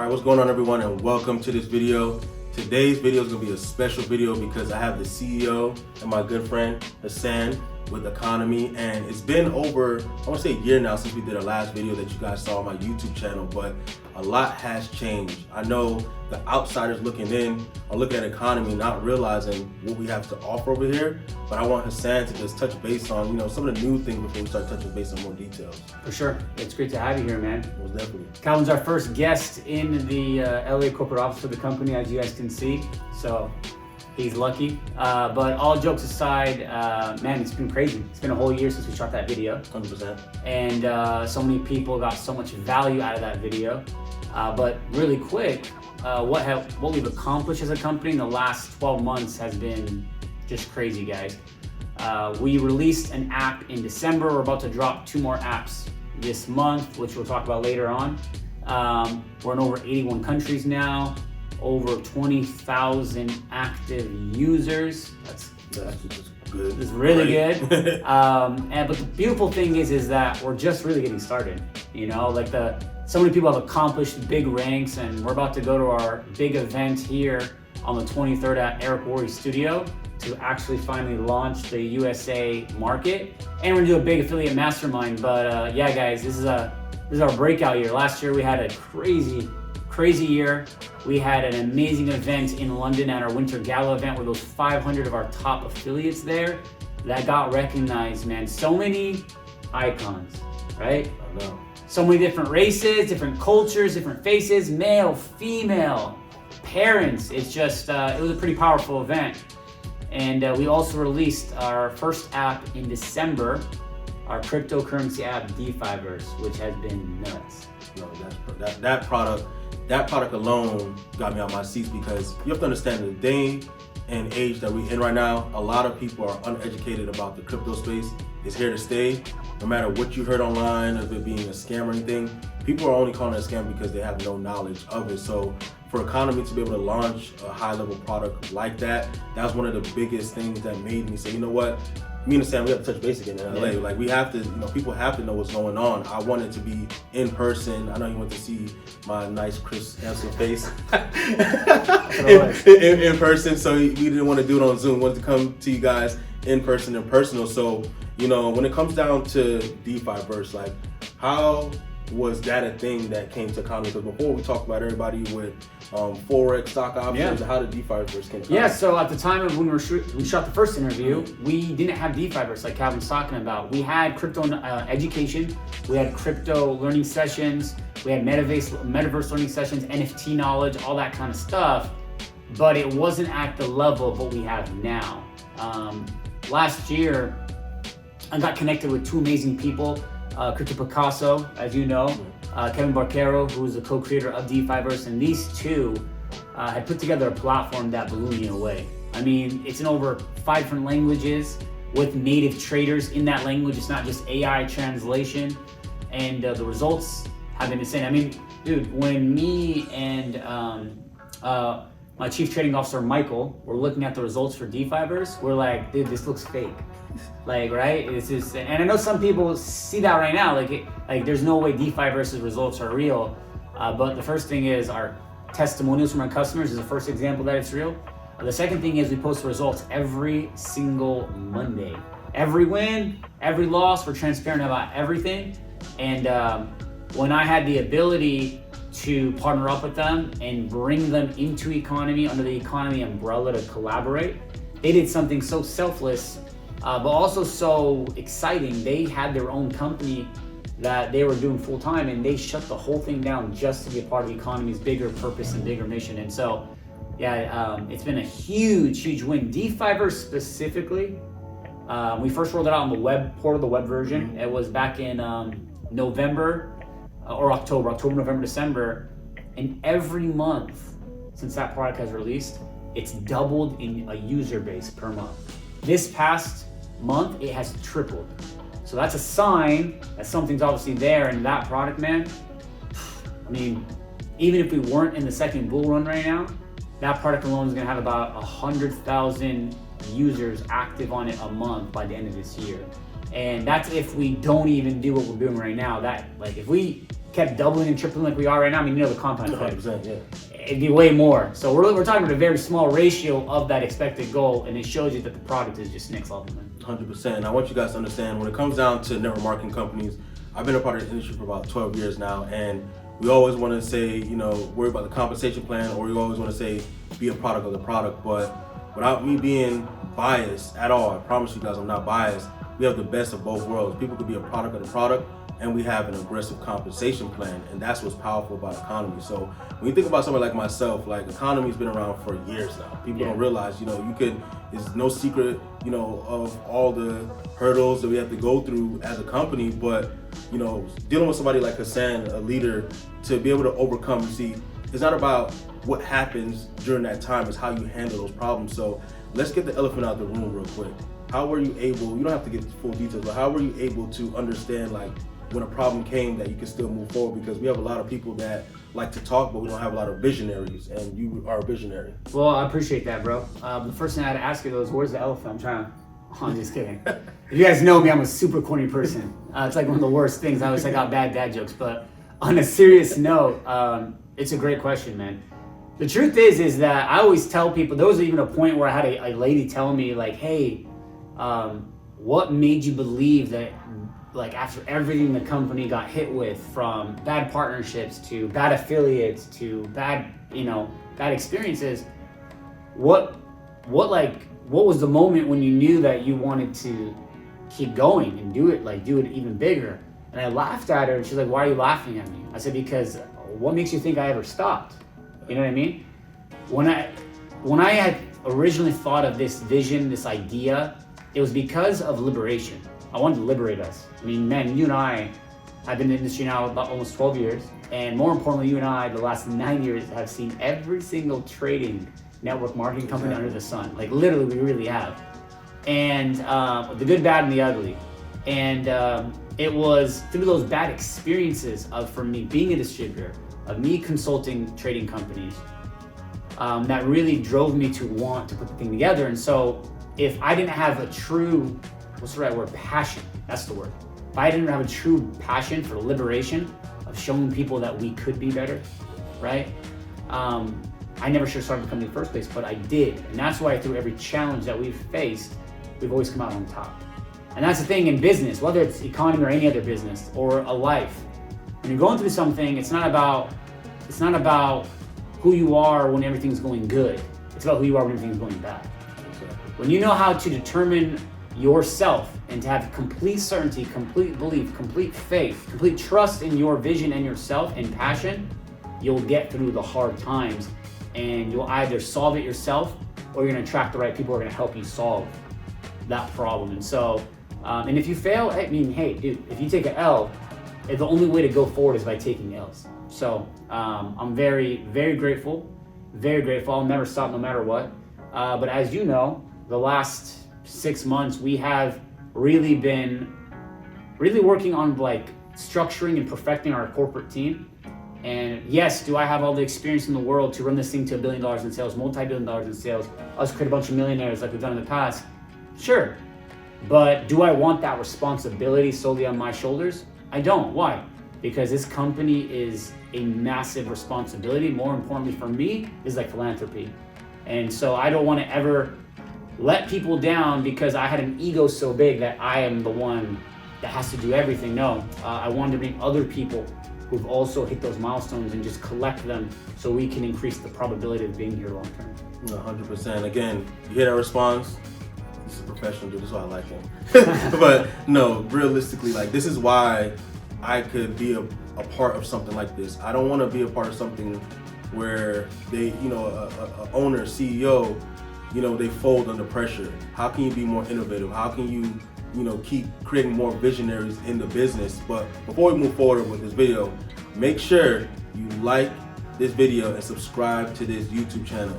Alright, what's going on everyone, and welcome to this video. Today's video is going to be a special video because I have the CEO and my good friend Hassan with EAconomy, and it's been over, I want to say a year now since we did our last video that you guys saw on my YouTube channel, but a lot has changed. I know the outsiders looking in are looking at EAconomy not realizing what we have to offer over here, but I want Hassan to just touch base on, some of the new things before we start touching base on more details. For sure. It's great to have you here, man. Most definitely. Calvin's our first guest in the LA corporate office for the company, as you guys can see. So he's lucky. But all jokes aside, man, it's been crazy. It's been a whole year since we shot that video. 100%. And so many people got so much value out of that video. But really quick, what we've accomplished as a company in the last 12 months has been just crazy, guys. We released an app in December. We're about to drop 2 more apps this month, which we'll talk about later on. We're in over 81 countries now, over 20,000 active users. That's good. It's really good. But the beautiful thing is that we're just really getting started. So many people have accomplished big ranks, and we're about to go to our big event here on the 23rd at Eric Worre Studio to actually finally launch the USA market. And we're gonna do a big affiliate mastermind. But yeah, guys, this is our breakout year. Last year we had a crazy year. We had an amazing event in London at our Winter Gala event with those 500 of our top affiliates there that got recognized, man. So many icons, right? I know. So many different races, different cultures, different faces, male, female, parents. It's just, it was a pretty powerful event. And we also released our first app in December, our cryptocurrency app, DeFi VS, which has been nuts. No, that product alone got me on my seats, because you have to understand the day and age that we're in right now. A lot of people are uneducated about the crypto space. It's here to stay. No matter what you heard online of it being a scam or anything, people are only calling it a scam because they have no knowledge of it. So for EAconomy to be able to launch a high-level product like that, that's one of the biggest things that made me say, you know what? Me and Sam, we have to touch base again in LA. Yeah. Like, we have to, people have to know what's going on. I wanted to be in person. I know you want to see my nice, crisp, handsome face in person. So we didn't want to do it on Zoom. We wanted to come to you guys in person and personal. So, when it comes down to DeFi VS, like, how was that a thing that came to EAconomy? Because before we talked about everybody with Forex, stock options, how did DeFi VS came to EAconomy? Yeah, so at the time of when we shot the first interview, we didn't have DeFi VS like Calvin's talking about. We had crypto education, we had crypto learning sessions, we had metaverse learning sessions, NFT knowledge, all that kind of stuff, but it wasn't at the level of what we have now. Last year, I got connected with 2 amazing people, Crypto Picasso, as you know, Kevin Barquero, who is the co-creator of DeFi VS, and these 2 had put together a platform that blew me away. I mean, it's in over 5 different languages with native traders in that language. It's not just AI translation, and the results have been insane. I mean, dude, when me and my chief trading officer, Michael, were looking at the results for DeFi VS, we're like, dude, this looks fake. Like, right? It's just, and I know some people see that right now, like there's no way DeFi VS results are real. But the first thing is our testimonials from our customers is the first example that it's real. The second thing is we post the results every single Monday. Every win, every loss, we're transparent about everything. And when I had the ability to partner up with them and bring them into EAconomy under the EAconomy umbrella to collaborate, they did something so selfless, but also so exciting. They had their own company that they were doing full time, and they shut the whole thing down just to be a part of EAconomy's bigger purpose and bigger mission. And so, yeah, it's been a huge win. DeFi VS specifically, we first rolled it out on the web portal, the web version. It was back in November or October, November, December, and every month since that product has released, it's doubled in a user base per month. This past month, it has tripled. So that's a sign that something's obviously there in that product, man. I mean, even if we weren't in the second bull run right now, that product alone is gonna have about 100,000 users active on it a month by the end of this year. And that's if we don't even do what we're doing right now. That, like, if we kept doubling and tripling like we are right now, I mean, you know the compound effect. 100%, yeah. It'd be way more. So we're talking about a very small ratio of that expected goal, and it shows you that the product is just next level, man. 100%. And I want you guys to understand, when it comes down to network marketing companies, I've been a part of the industry for about 12 years now, and we always want to say, worry about the compensation plan, or we always want to say, be a product of the product. But without me being biased at all, I promise you guys I'm not biased, we have the best of both worlds. People could be a product of the product, and we have an aggressive compensation plan, and that's what's powerful about EAconomy. So when you think about somebody like myself, like EAconomy's been around for years now. People don't realize, it's no secret, of all the hurdles that we have to go through as a company, but, dealing with somebody like Hassan, a leader, to be able to overcome, it's not about what happens during that time, it's how you handle those problems. So let's get the elephant out of the room real quick. How were you able, you don't have to get full details, but how were you able to understand, like, when a problem came, that you can still move forward? Because we have a lot of people that like to talk, but we don't have a lot of visionaries, and you are a visionary. Well, I appreciate that, bro. The first thing I had to ask you though is, where's the elephant? I'm just kidding. If you guys know me, I'm a super corny person. It's like one of the worst things. I always got bad dad jokes, but on a serious note, it's a great question, man. The truth is that I always tell people, there was even a point where I had a lady tell me, like, hey, what made you believe that, like, after everything the company got hit with, from bad partnerships to bad affiliates to bad experiences, what was the moment when you knew that you wanted to keep going and do it even bigger? And I laughed at her, and she's like, why are you laughing at me? I said, because what makes you think I ever stopped? You know what I mean? When I had originally thought of this vision, this idea, it was because of liberation. I wanted to liberate us. I mean, man, you and I have been in the industry now about almost 12 years. And more importantly, you and I, the last 9 years, have seen every single trading network marketing company under the sun. Like, literally, we really have. And the good, bad, and the ugly. And it was through those bad experiences for me being a distributor, of me consulting trading companies, that really drove me to want to put the thing together. And so if I didn't have a true, what's the right word? Passion. That's the word. If I didn't have a true passion for liberation, of showing people that we could be better, right? I never should have started the company in the first place, but I did. And that's why through every challenge that we've faced, we've always come out on top. And that's the thing in business, whether it's EAconomy or any other business or a life. When you're going through something, it's not about who you are when everything's going good. It's about who you are when everything's going bad. When you know how to determine yourself and to have complete certainty, complete belief, complete faith, complete trust in your vision and yourself and passion, you'll get through the hard times, and you'll either solve it yourself, or you're gonna attract the right people who are gonna help you solve that problem. And so, and if you fail, I mean, hey, dude, if you take an L, the only way to go forward is by taking L's. So I'm very, very grateful, very grateful. I'll never stop no matter what. But as you know, the last 6 months, we have really been working on like structuring and perfecting our corporate team. And yes, do I have all the experience in the world to run this thing to $1 billion in sales, multi-billion dollars in sales, us create a bunch of millionaires like we've done in the past? Sure. But do I want that responsibility solely on my shoulders? I don't. Why? Because this company is a massive responsibility. More importantly for me is like philanthropy. And so I don't want to ever let people down because I had an ego so big that I am the one that has to do everything. No, I wanted to bring other people who've also hit those milestones and just collect them so we can increase the probability of being here long term. 100%. Again, you hear that response? This is a professional dude, this is why I like him. But no, realistically, like, this is why I could be a part of something like this. I don't want to be a part of something where they, a owner, CEO, they fold under pressure. How can you be more innovative? How can you, keep creating more visionaries in the business? But before we move forward with this video, make sure you like this video and subscribe to this YouTube channel.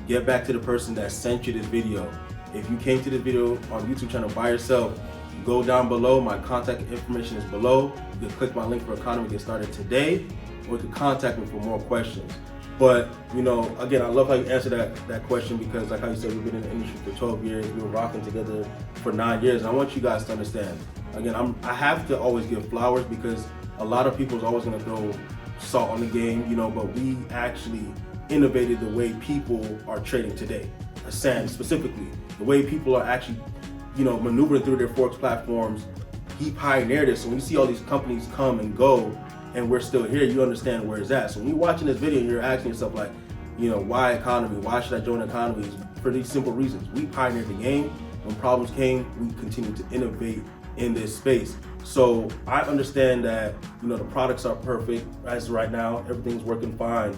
Get back to the person that sent you this video. If you came to this video on YouTube channel by yourself, go down below. My contact information is below. You can click my link for EAconomy, get started today, or you can contact me for more questions. But, again, I love how you answer that question, because like how you said, we've been in the industry for 12 years. We were rocking together for 9 years. And I want you guys to understand, again, I have to always give flowers, because a lot of people is always going to throw salt on the game, you know, but we actually innovated the way people are trading today. Hassan specifically, the way people are actually, you know, maneuvering through their Forex platforms, he pioneered it. So when you see all these companies come and go, and we're still here, you understand where it's at. So when you're watching this video and you're asking yourself like, you know, why economy? Why should I join economy? It's for these simple reasons. We pioneered the game. When problems came, we continued to innovate in this space. So I understand that, you know, the products are perfect as right now. Everything's working fine.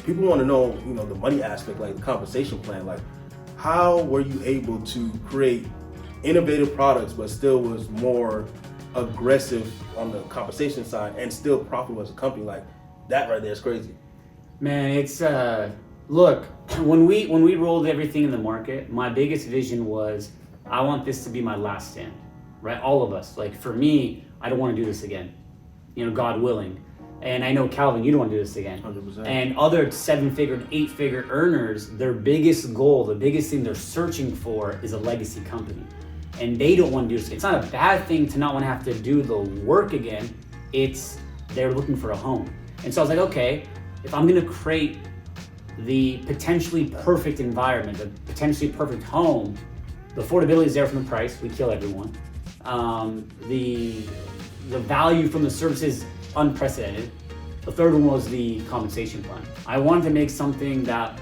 People want to know, you know, the money aspect, like the compensation plan. Like, how were you able to create innovative products, but still was more aggressive on the compensation side and still profitable as a company? Like, that right there is crazy. Man, it's look, when we rolled everything in the market, my biggest vision was I want this to be my last stand, right? All of us. Like, for me, I don't want to do this again, you know, God willing. And I know, Calvin, you don't want to do this again. 100%. And other 7-figure and 8-figure earners, their biggest goal, the biggest thing they're searching for is a legacy company. And they don't want to do this. It's not a bad thing to not want to have to do the work again. It's they're looking for a home. And so I was like, okay, if I'm going to create the potentially perfect environment, the potentially perfect home, the affordability is there from the price. We kill everyone. The value from the service is unprecedented. The third one was the compensation plan. I wanted to make something that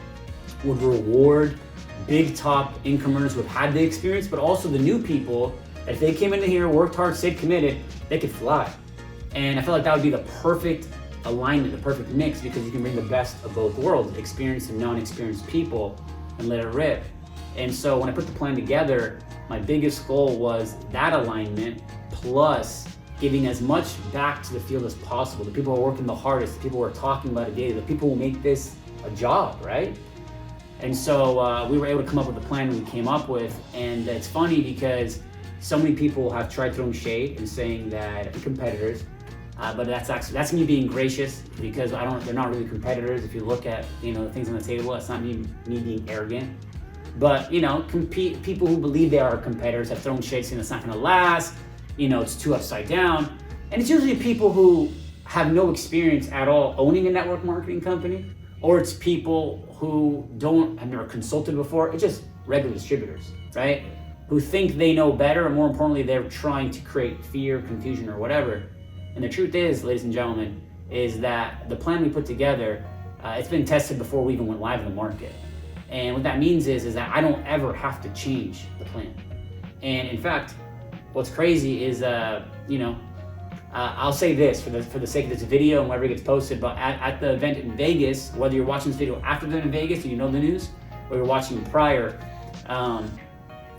would reward big top income earners who have had the experience, but also the new people that if they came into here, worked hard, stayed committed, they could fly. And I felt like that would be the perfect alignment, the perfect mix, because you can bring the best of both worlds, experienced and non-experienced people, and let it rip. And so when I put the plan together, my biggest goal was that alignment plus giving as much back to the field as possible. The people who are working the hardest, the people who are talking about it daily, the people who make this a job, right? And so we were able to come up with the plan we came up with. And it's funny because so many people have tried throwing shade and saying that competitors, but that's me being gracious because they're not really competitors. If you look at, you know, the things on the table, it's not me being arrogant. But, you know, people who believe they are competitors have thrown shade saying it's not gonna last, you know, it's too upside down. And it's usually people who have no experience at all owning a network marketing company, or it's people who have never consulted before. It's just regular distributors, right? Who think they know better, and more importantly, they're trying to create fear, confusion, or whatever. And the truth is, ladies and gentlemen, is that the plan we put together, it's been tested before we even went live in the market. And what that means is that I don't ever have to change the plan. And in fact, what's crazy is, I'll say this for the sake of this video and whenever it gets posted, but at the event in Vegas, whether you're watching this video after the event in Vegas and you know the news, or you're watching prior,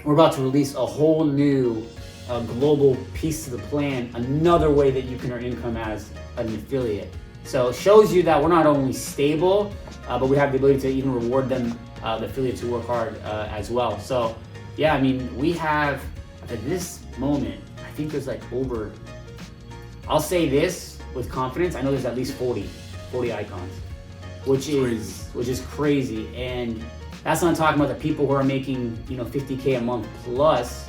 we're about to release a whole new global piece to the plan, another way that you can earn income as an affiliate. So it shows you that we're not only stable, but we have the ability to even reward them, the affiliates who work hard as well. So yeah, I mean, we have, at this moment, I think there's like over, I'll say this with confidence, I know there's at least 40 icons, which is crazy. And that's not talking about the people who are making, you know, $50K a month plus.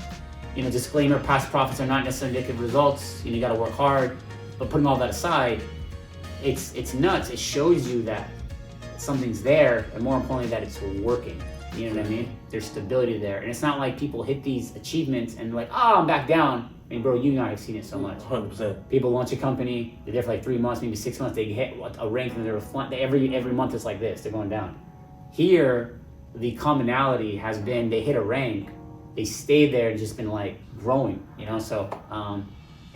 You know, disclaimer, past profits are not necessarily indicative results. You know, you gotta work hard, but putting all that aside, it's nuts. It shows you that something's there, and more importantly, that it's working. You know what I mean? There's stability there. And it's not like people hit these achievements and like, oh, I'm back down. I mean, bro, you and I have seen it so much. 100%. People launch a company, they're there for like 3 months, maybe 6 months, they hit a rank and they're flat. Every month it's like this, they're going down. Here, the commonality has been they hit a rank, they stay there and just been like growing, you know? So,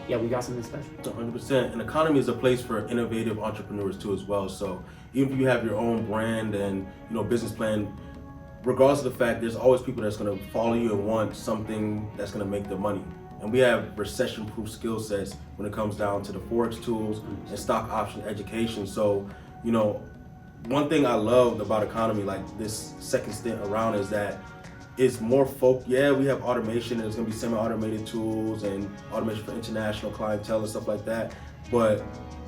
yeah, we got something special. 100%. And economy is a place for innovative entrepreneurs too as well. So even if you have your own brand and, you know, business plan, regardless of the fact, there's always people that's going to follow you and want something that's going to make them money. And we have recession-proof skill sets when it comes down to the Forex tools and stock option education. So, you know, one thing I loved about economy, like this second stint around, is that it's more yeah, we have automation and it's going to be semi-automated tools and automation for international clientele and stuff like that. But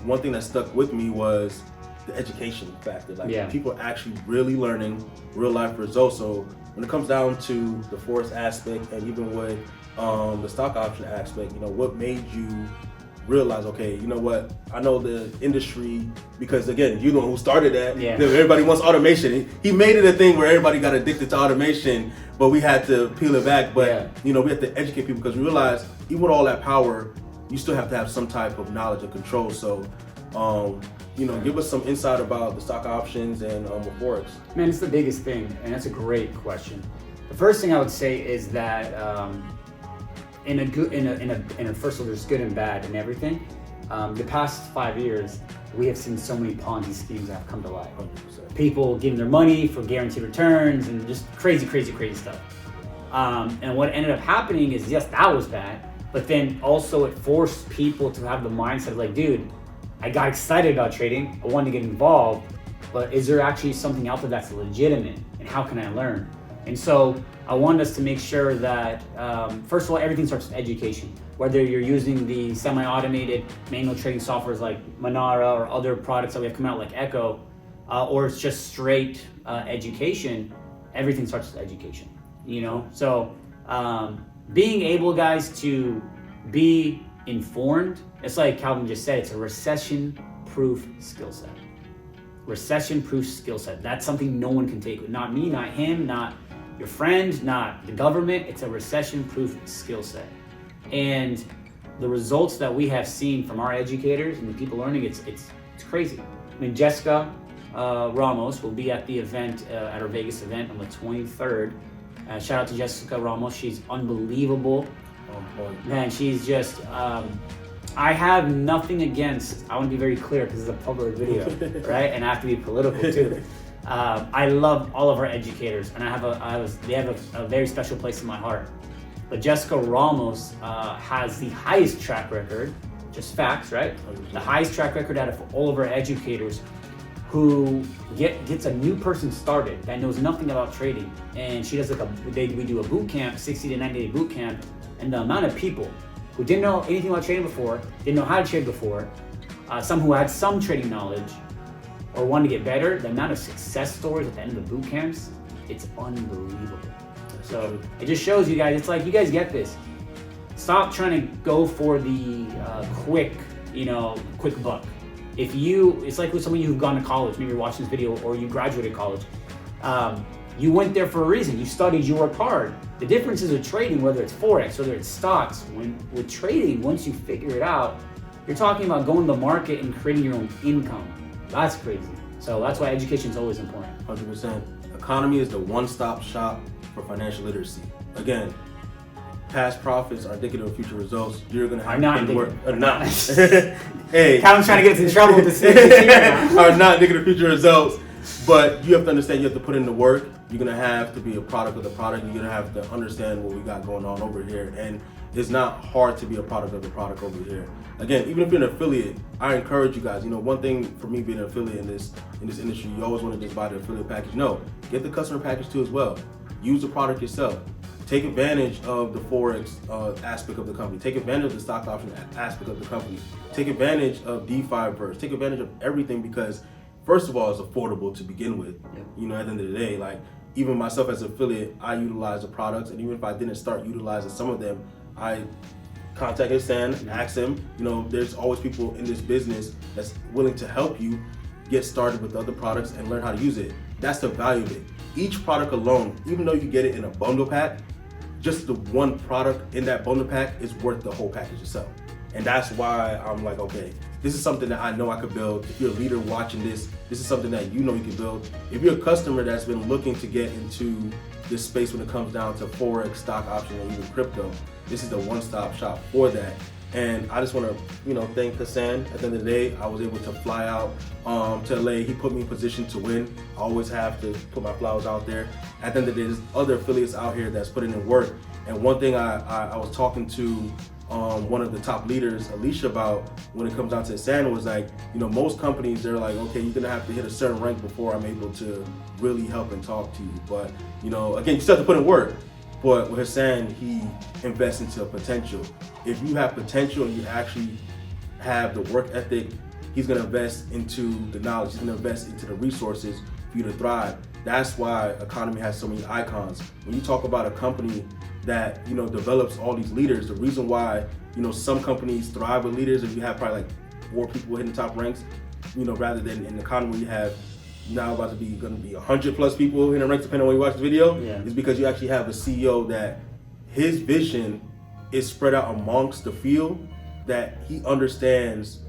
one thing that stuck with me was the education factor. Like, people are actually really learning real life results. So when it comes down to the Forex aspect and even with the stock option aspect, you know, what made you realize, okay, you know what? I know the industry because again, you're the one who started that. Yeah. Everybody wants automation. He made it a thing where everybody got addicted to automation, but we had to peel it back. But we have to educate people because we realize even with all that power, you still have to have some type of knowledge and control. So, give us some insight about the stock options and Forex. Man, it's the biggest thing, and that's a great question. The first thing I would say is that first of all, there's good and bad in everything. The past 5 years, we have seen so many Ponzi schemes that have come to light. 100%. People giving their money for guaranteed returns and just crazy stuff. And what ended up happening is, yes, that was bad, but then also it forced people to have the mindset of like, dude, I got excited about trading, I wanted to get involved, but is there actually something out there that's legitimate, and how can I learn? And so I wanted us to make sure that, first of all, everything starts with education. Whether you're using the semi-automated manual trading softwares like Monara or other products that we have come out like Echo, or it's just straight education, everything starts with education, So being able, guys, to be informed, it's like Calvin just said, it's a recession-proof skill set. Recession-proof skill set. That's something no one can take. Not me, not him, not your friend, not the government. It's a recession-proof skill set. And the results that we have seen from our educators and the people learning, it's crazy. I mean, Jessica Ramos will be at the event, at our Vegas event on the 23rd. Shout out to Jessica Ramos. She's unbelievable. Man, she's just, I have nothing against, I want to be very clear because it's a public video, right? And I have to be political too. I love all of our educators, and they have a very special place in my heart. But Jessica Ramos has the highest track record, just facts, right? The highest track record out of all of our educators who gets a new person started that knows nothing about trading. And she does we do a boot camp, 60 to 90 day boot camp, and the amount of people who didn't know anything about trading before, didn't know how to trade before, some who had some trading knowledge or wanted to get better, the amount of success stories at the end of the boot camps, it's unbelievable. So it just shows you guys, it's like, you guys get this. Stop trying to go for the quick buck. It's like with some of you who've gone to college, maybe you're watching this video or you graduated college. You went there for a reason. You studied, you worked hard. The difference is with trading, whether it's Forex, whether it's stocks, with trading, once you figure it out, you're talking about going to the market and creating your own income. That's crazy. So that's why education is always important. 100%. Economy is the one-stop shop for financial literacy. Again, past profits are indicative of future results. You're gonna have to work. Not. Hey, Calvin's trying to get us in trouble with this. Are not indicative of future results. But you have to understand, you have to put in the work. You're gonna have to be a product of the product. You're gonna have to understand what we got going on over here. And it's not hard to be a product of the product over here. Again, even if you're an affiliate, I encourage you guys. One thing for me being an affiliate in this industry, you always want to just buy the affiliate package. No, get the customer package too as well. Use the product yourself. Take advantage of the Forex aspect of the company. Take advantage of the stock option aspect of the company. Take advantage of DeFi VS. Take advantage of everything because, first of all, it's affordable to begin with. Yep. At the end of the day, like even myself as an affiliate, I utilize the products, and even if I didn't start utilizing some of them, I contact Hassan and ask him. There's always people in this business that's willing to help you get started with other products and learn how to use it. That's the value of it. Each product alone, even though you get it in a bundle pack, just the one product in that bundle pack is worth the whole package itself. And that's why I'm like, okay, this is something that I know I could build. If you're a leader watching this is something that you know you can build. If you're a customer that's been looking to get into this space when it comes down to Forex, stock option, and even crypto, this is the one-stop shop for that. And I just want to, thank Hassan. At the end of the day, I was able to fly out to LA. He put me in position to win. I always have to put my flowers out there. At the end of the day, there's other affiliates out here that's putting in work. And one thing I was talking to one of the top leaders, Alicia, about when it comes down to Hassan was like, most companies, they're like, okay, you're gonna have to hit a certain rank before I'm able to really help and talk to you. But, again, you still have to put in work. But with Hassan, he invests into potential. If you have potential and you actually have the work ethic, he's gonna invest into the knowledge, he's gonna invest into the resources for you to thrive. That's why Economy has so many icons. When you talk about a company that, you know, develops all these leaders, the reason why, you know, some companies thrive with leaders, if you have probably like 4 people hitting top ranks, you know, rather than in Economy you have now about to be going to be 100 plus people in the ranks depending on when you watch the video, is because you actually have a CEO that his vision is spread out amongst the field, that he understands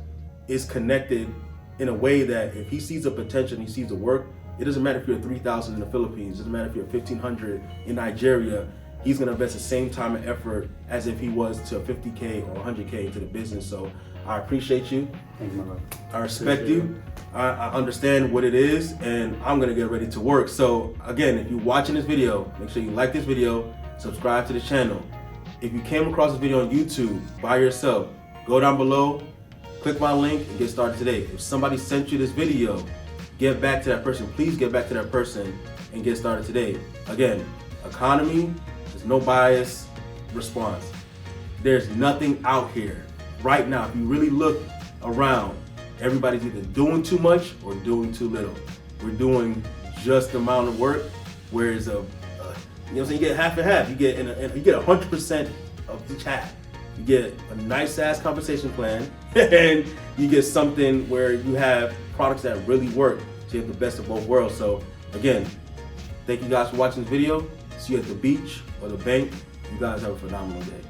is connected in a way that if he sees the potential and he sees the work, it doesn't matter if you're 3,000 in the Philippines, it doesn't matter if you're 1,500 in Nigeria, he's going to invest the same time and effort as if he was to 50K or 100K into the business. So I appreciate you. Thank you, my brother. I respect you. I understand what it is, and I'm gonna get ready to work. So again, if you're watching this video, make sure you like this video, subscribe to the channel. If you came across this video on YouTube by yourself, go down below, click my link, and get started today. If somebody sent you this video, get back to that person. Please get back to that person and get started today. Again, Economy, there's no bias response. There's nothing out here right now. If you really look around, everybody's either doing too much or doing too little. We're doing just the amount of work, whereas you know what I'm saying, you get half and half. You get you get 100% of each half. You get a nice ass compensation plan, and you get something where you have products that really work. So you have the best of both worlds. So again, thank you guys for watching this video. See you at the beach or the bank. You guys have a phenomenal day.